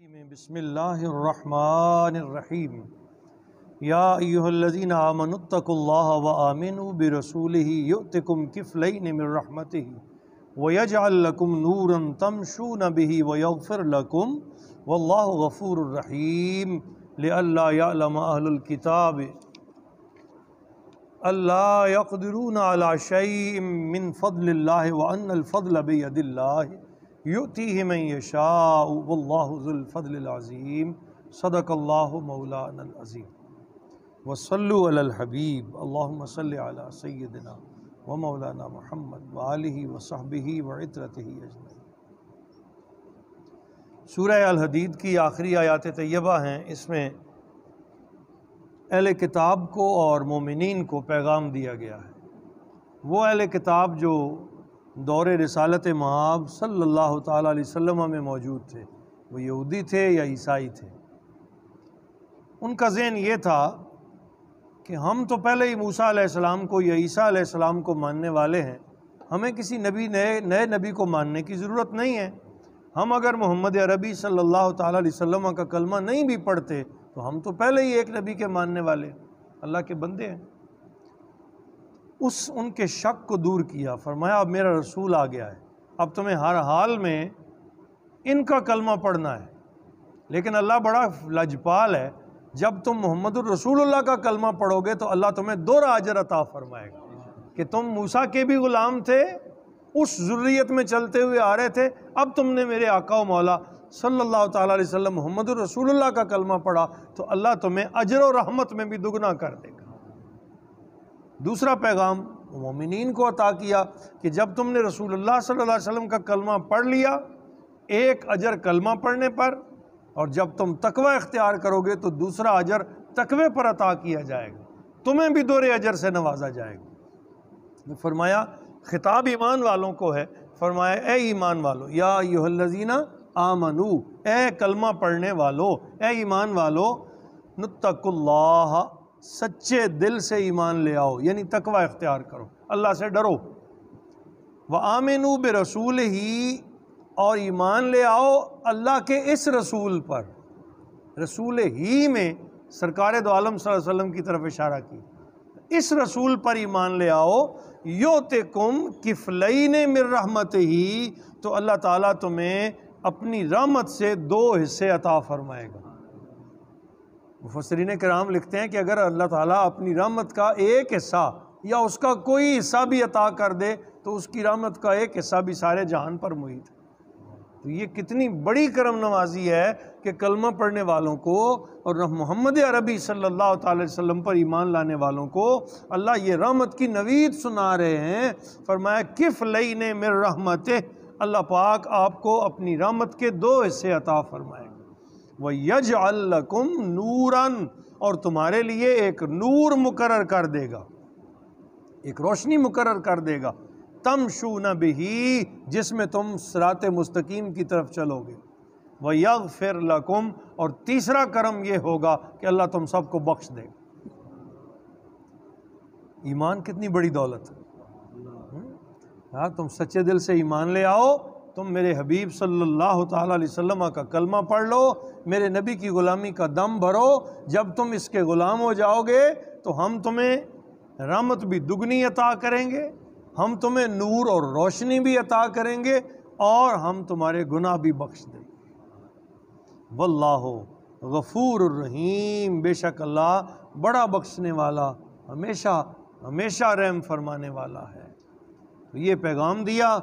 بسم اللہ الرحمن الرحیم یا ایہا الذین آمنوا اتقوا اللہ وآمنوا برسولہ یؤتکم کفلین من رحمتہ ویجعل لکم نورا تمشون بہ ویغفر لکم واللہ غفور الرحیم لئلا یعلم اہل الکتاب الا یقدرون علی شیء من فضل اللہ وان الفضل بید اللہ یؤتیہ من یشاء واللہ ذو الفضل العظیم صدق اللہ مولانا العظیم وصلوا علی الحبیب اللہم صل علی سیدنا و مولانا محمد وآلہ وصحبہ وعترتہ اجمعین۔ سورہ الحدید کی آخری آیات طیبہ ہیں، اس میں اہل کتاب کو اور مومنین کو پیغام دیا گیا ہے۔ وہ اہل کتاب جو دور رسالت مآب صلی اللہ تعالیٰ علیہ وسلم میں موجود تھے، وہ یہودی تھے یا عیسائی تھے، ان کا ذہن یہ تھا کہ ہم تو پہلے ہی موسیٰ علیہ السلام کو یا عیسیٰ علیہ السلام کو ماننے والے ہیں، ہمیں کسی نئے نبی کو ماننے کی ضرورت نہیں ہے۔ ہم اگر محمد عربی صلی اللہ تعالیٰ علیہ وسلم کا کلمہ نہیں بھی پڑھتے تو ہم تو پہلے ہی ایک نبی کے ماننے والے اللہ کے بندے ہیں۔ ان کے شک کو دور کیا، فرمایا اب میرا رسول آ گیا ہے، اب تمہیں ہر حال میں ان کا کلمہ پڑھنا ہے۔ لیکن اللہ بڑا لجپال ہے، جب تم محمد الرسول اللہ کا کلمہ پڑھو گے تو اللہ تمہیں دوہرا اجر عطا فرمائے گا کہ تم موسیٰ کے بھی غلام تھے، اس ذریت میں چلتے ہوئے آ رہے تھے، اب تم نے میرے آقا و مولا صلی اللہ تعالیٰ علیہ وسلم محمد الرسول اللہ کا کلمہ پڑھا تو اللہ تمہیں اجر و رحمت میں بھی دگنا کر دے گا۔ دوسرا پیغام مومنین کو عطا کیا کہ جب تم نے رسول اللہ صلی اللہ علیہ وسلم کا کلمہ پڑھ لیا، ایک اجر کلمہ پڑھنے پر، اور جب تم تقوی اختیار کرو گے تو دوسرا اجر تقوی پر عطا کیا جائے گا، تمہیں بھی دوہرے اجر سے نوازا جائے گا۔ فرمایا خطاب ایمان والوں کو ہے، فرمایا اے ایمان والو، یا ایھا الذین آمنو، اے کلمہ پڑھنے والو، اے ایمان والو، نتقوا اللہ، سچے دل سے ایمان لے آؤ، یعنی تقوی اختیار کرو، اللہ سے ڈرو۔ وآمنوا برسولہ، اور ایمان لے آؤ اللہ کے اس رسول پر، رسول ہی میں سرکار دو عالم صلی اللہ علیہ وسلم کی طرف اشارہ کی، اس رسول پر ایمان لے آؤ، یؤتکم کفلین من رحمتہ، تو اللہ تعالیٰ تمہیں اپنی رحمت سے 2 حصے عطا فرمائے گا۔ مفسرین کرام لکھتے ہیں کہ اگر اللہ تعالیٰ اپنی رحمت کا ایک حصہ یا اس کا کوئی حصہ بھی عطا کر دے تو اس کی رحمت کا ایک حصہ بھی سارے جہان پر محیط ہے۔ تو یہ کتنی بڑی کرم نوازی ہے کہ کلمہ پڑھنے والوں کو اور محمد عربی صلی اللہ تعالی وسلم پر ایمان لانے والوں کو اللہ یہ رحمت کی نوید سنا رہے ہیں۔ فرمایا کفلین من رحمتہ، اللہ پاک آپ کو اپنی رحمت کے 2 حصے عطا فرمائے گا۔ وَيَجْعَلْ لَكُمْ نُورًا، اور تمہارے لیے ایک نور مقرر کر دے گا، ایک روشنی مقرر کر دے گا، تمشون بہ، جس میں تم صراط مستقیم کی طرف چلو گے۔ وَيَغْفِرْ لَكُمْ، اور تیسرا کرم یہ ہوگا کہ اللہ تم سب کو بخش دے گا۔ ایمان کتنی بڑی دولت ہے، تم سچے دل سے ایمان لے آؤ، تم میرے حبیب صلی اللہ تعالیٰ علیہ وسلم کا کلمہ پڑھ لو، میرے نبی کی غلامی کا دم بھرو، جب تم اس کے غلام ہو جاؤ گے تو ہم تمہیں رحمت بھی دگنی عطا کریں گے، ہم تمہیں نور اور روشنی بھی عطا کریں گے، اور ہم تمہارے گناہ بھی بخش دیں گے۔ واللہ غفور الرحیم، بے شک اللہ بڑا بخشنے والا، ہمیشہ رحم فرمانے والا ہے۔ تو یہ پیغام دیا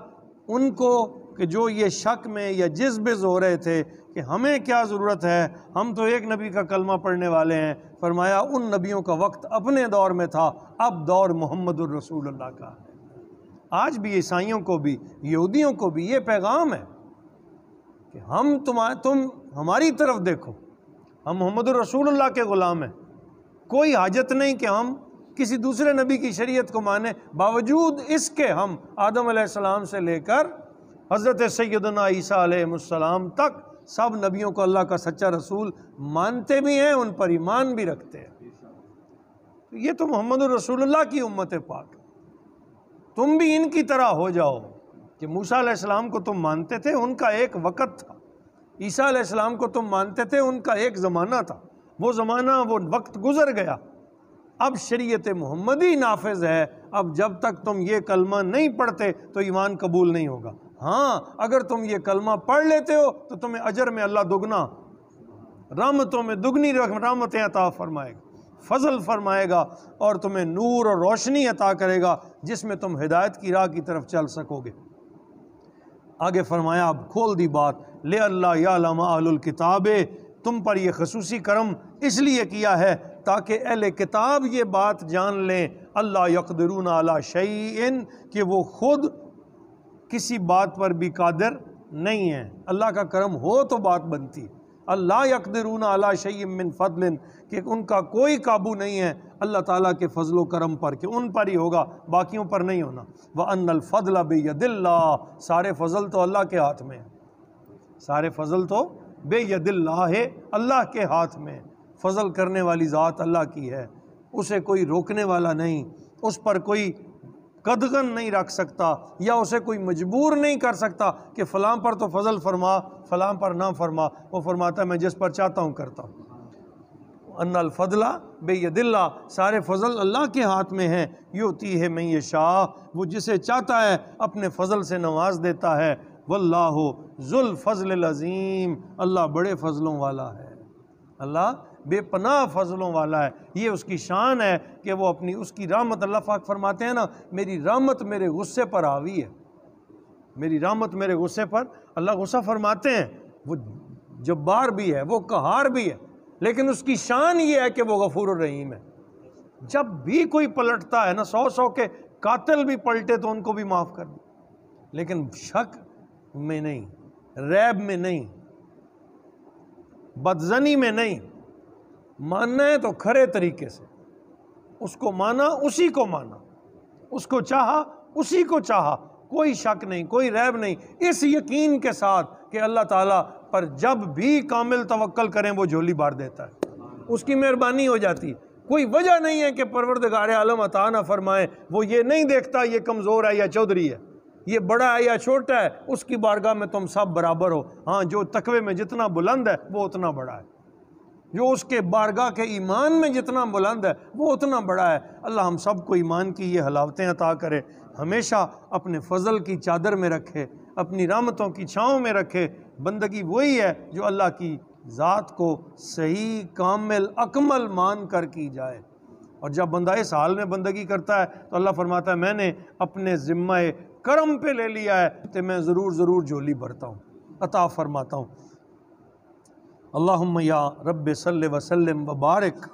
ان کو کہ جو یہ شک میں یا جزبز ہو رہے تھے کہ ہمیں کیا ضرورت ہے، ہم تو ایک نبی کا کلمہ پڑھنے والے ہیں۔ فرمایا ان نبیوں کا وقت اپنے دور میں تھا، اب دور محمد الرسول اللہ کا ہے۔ آج بھی عیسائیوں کو بھی، یہودیوں کو بھی یہ پیغام ہے کہ تم ہماری طرف دیکھو، ہم محمد الرسول اللہ کے غلام ہیں، کوئی حاجت نہیں کہ ہم کسی دوسرے نبی کی شریعت کو مانیں، باوجود اس کے ہم آدم علیہ السلام سے لے کر حضرت سیدنا عیسیٰ علیہ السلام تک سب نبیوں کو اللہ کا سچا رسول مانتے بھی ہیں، ان پر ایمان بھی رکھتے ہیں۔ تو یہ تو محمد الرسول اللہ کی امت پاک، تم بھی ان کی طرح ہو جاؤ کہ موسیٰ علیہ السلام کو تم مانتے تھے، ان کا ایک وقت تھا، عیسیٰ علیہ السلام کو تم مانتے تھے، ان کا ایک زمانہ تھا، وہ زمانہ وہ وقت گزر گیا، اب شریعت محمدی نافذ ہے، اب جب تک تم یہ کلمہ نہیں پڑھتے تو ایمان قبول نہیں ہوگا۔ ہاں اگر تم یہ کلمہ پڑھ لیتے ہو تو تمہیں اجر میں اللہ دگنا، رحمتوں میں دگنی رحمتیں عطا فرمائے گا، فضل فرمائے گا، اور تمہیں نور اور روشنی عطا کرے گا جس میں تم ہدایت کی راہ کی طرف چل سکو گے۔ آگے فرمایا، اب کھول دی بات، لے اللہ یعلم اہل الکتاب، تم پر یہ خصوصی کرم اس لیے کیا ہے تاکہ اہل کتاب یہ بات جان لیں، اللہ یقدرون علی شیء، کہ وہ خود کسی بات پر بھی قادر نہیں ہیں۔ اللہ کا کرم ہو تو بات بنتی، اللہ یقدرون علی شیء من فضل، کہ ان کا کوئی قابو نہیں ہے اللہ تعالیٰ کے فضل و کرم پر، کہ ان پر ہی ہوگا، باقیوں پر نہیں ہونا۔ وَأَنَّ الْفَضْلَ بِيَدِ اللَّهِ، سارے فضل تو اللہ کے ہاتھ میں ہیں، سارے فضل تو بِيَدِ اللَّهِ، اللہ کے ہاتھ میں، فضل کرنے والی ذات اللہ کی ہے، اسے کوئی روکنے والا نہیں، اس پر کوئی قدغن نہیں رکھ سکتا، یا اسے کوئی مجبور نہیں کر سکتا کہ فلاں پر تو فضل فرما فلاں پر نہ فرما، وہ فرماتا ہے میں جس پر چاہتا ہوں کرتا ہوں۔ ان الفضل بید اللہ، سارے فضل اللہ کے ہاتھ میں ہیں، یؤتی ہے من یشاء، وہ جسے چاہتا ہے اپنے فضل سے نواز دیتا ہے، واللہ ذو الفضل العظیم، اللہ بڑے فضلوں والا ہے، اللہ بے پناہ فضلوں والا ہے، یہ اس کی شان ہے کہ وہ اپنی اس کی رحمت، اللہ پاک فرماتے ہیں نا، میری رحمت میرے غصے پر حاوی ہے، میری رحمت میرے غصے پر، اللہ غصہ فرماتے ہیں، وہ جبار بھی ہے، وہ قہار بھی ہے، لیکن اس کی شان یہ ہے کہ وہ غفور الرحیم ہے۔ جب بھی کوئی پلٹتا ہے نا، 100 کے قاتل بھی پلٹے تو ان کو بھی معاف کر دے، لیکن شک میں نہیں، ریب میں نہیں، بدزنی میں نہیں، ماننا ہے تو کھرے طریقے سے، اس کو مانا اسی کو مانا، اس کو چاہا اسی کو چاہا، کوئی شک نہیں، کوئی ریب نہیں، اس یقین کے ساتھ کہ اللہ تعالیٰ پر جب بھی کامل توکل کریں وہ جھولی بھر دیتا ہے، اس کی مہربانی ہو جاتی، کوئی وجہ نہیں ہے کہ پروردگار عالم عطا نہ فرمائے، وہ یہ نہیں دیکھتا یہ کمزور ہے یا چودھری ہے، یہ بڑا ہے یا چھوٹا ہے، اس کی بارگاہ میں تم سب برابر ہو، ہاں جو تقوی میں جتنا بلند ہے وہ اتنا بڑا ہے، جو اس کے بارگاہ کے ایمان میں جتنا بلند ہے وہ اتنا بڑا ہے۔ اللہ ہم سب کو ایمان کی یہ حلاوتیں عطا کرے، ہمیشہ اپنے فضل کی چادر میں رکھے، اپنی رحمتوں کی چھاؤں میں رکھے۔ بندگی وہی ہے جو اللہ کی ذات کو صحیح کامل اکمل مان کر کی جائے، اور جب بندہ اس حال میں بندگی کرتا ہے تو اللہ فرماتا ہے میں نے اپنے ذمہ کرم پہ لے لیا ہے کہ میں ضرور جھولی بھرتا ہوں، عطا فرماتا ہوں۔ اللہم یا رب صلی وسلم وبارک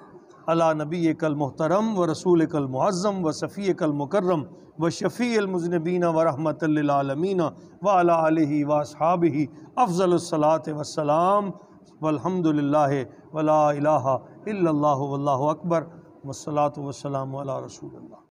علی نبیک المحترم و رسولک المعظم و صفیک المکرم و شفیع المذنبین و رحمت للعالمین و علی آلہ و اصحابہ افضل الصلاۃ والسلام والحمد للہ ولا الہ الا اللہ واللہ اکبر والصلاۃ والسلام علی رسول اللہ۔